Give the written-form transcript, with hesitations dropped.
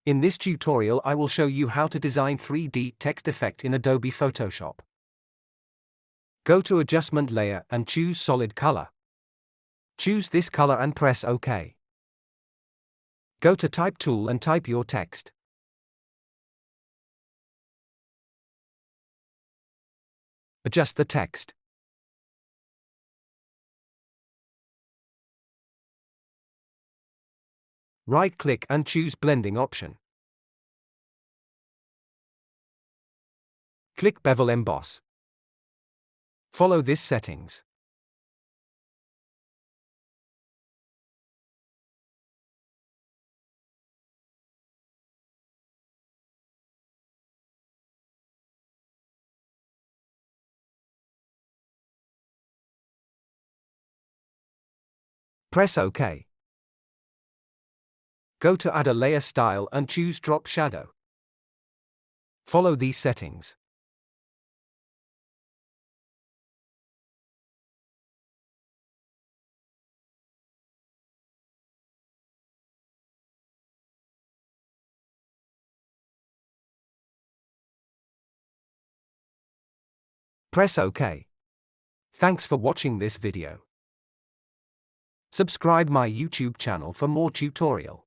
In this tutorial I will show you how to design 3D text effect in Adobe Photoshop. Go to Adjustment Layer and choose Solid Color. Choose this color and press OK. Go to Type tool and type your text. Adjust the text. Right-click and choose Blending option. Click Bevel Emboss. Follow this settings. Press OK. Go to Add a Layer Style and choose Drop Shadow. Follow these settings. Press OK. Thanks for watching this video. Subscribe my YouTube channel for more tutorial.